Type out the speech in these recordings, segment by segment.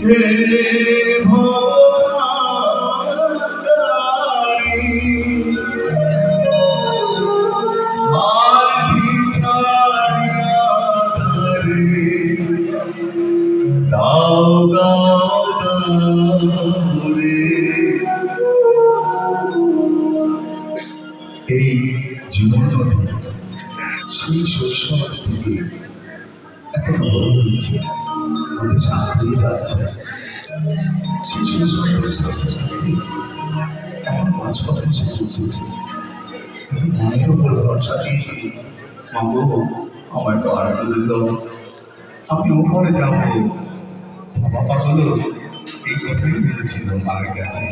হে ভবতারিণী আর ছাড়িয়া তারে দাও দাও দাও রে। এই জীবনপথে সেই শৈশব থেকে এত বড় হয়েছে, আমাদের সাথে যাচ্ছে সেই শৈশবের সাথে সাথে এখন মাঝপথে এসে পৌঁছেছে। মায়ের উপর ভরসা দিয়েছি, মাগো আমায় পার করে দাও, আমি ওপরে যাবো। বাবা পাগল এই কথাই ভেবেছিল মায়ের কাছে,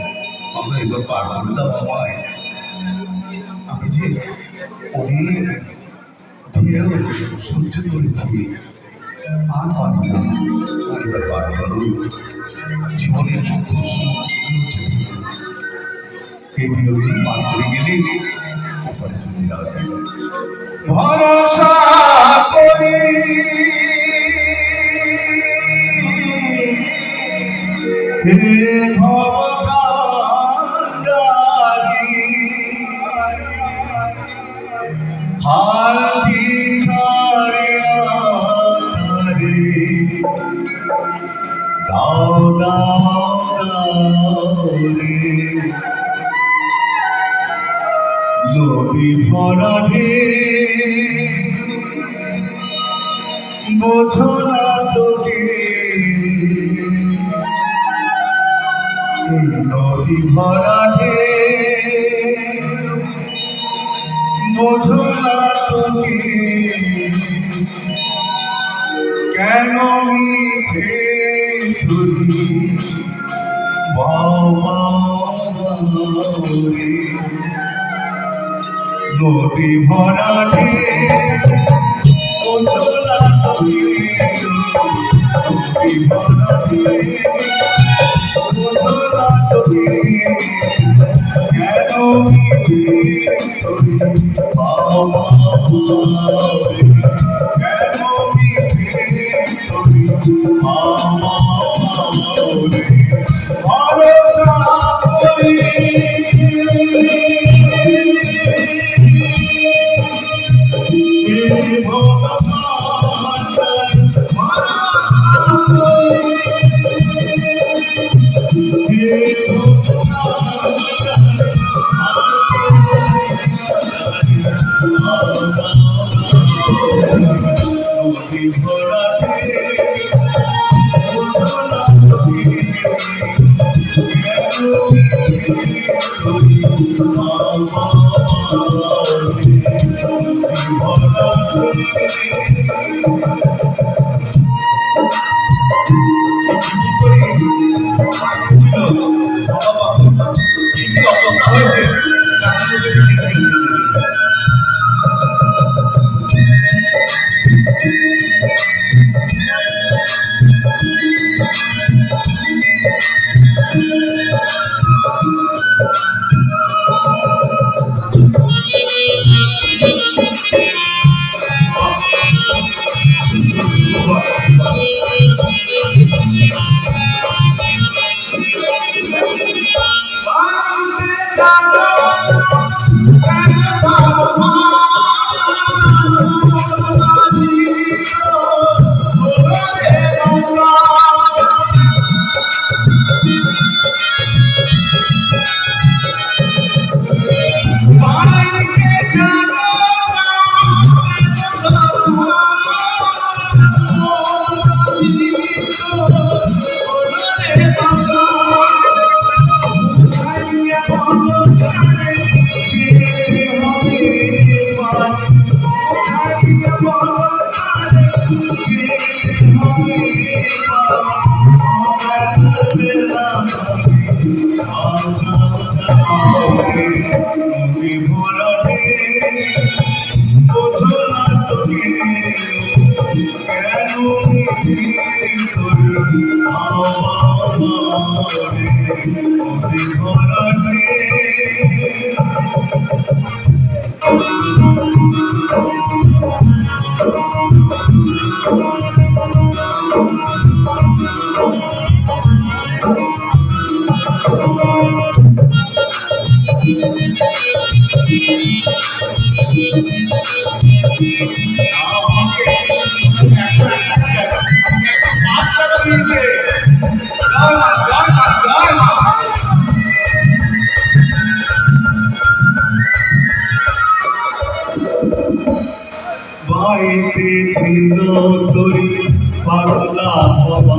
আমরা এবার পার করে দাও আমায়। আমি যে অনেক ঢেউ সহ্য করেছি, আর পারি না, এবার পার করো। জীবনের দুঃখ সুখ এই ঢেউ পার করে গেলে ওপরে চলে যাবে। ভরসা করি হে ভবতারিণী হালদি ছাড়িয়া তারে দাও দাও দাও রে। নদী ভরা বোঝো না তোকে, নদী ভরা বোঝো না তোকে, কেন মিছে তুই বাবা রে। নদী ভরা বোঝো না তোকে, নদী ভরা বোঝো না তোকে, কেন মিছে তুই বাবা রে। কেন মিছে তুই বাবা রে। ভরসা করি Thank you. দিয়েছে। জয় মা, জয় মা, জয় মা। বাড়িতে ছিল তোরি পাগলা বাবা,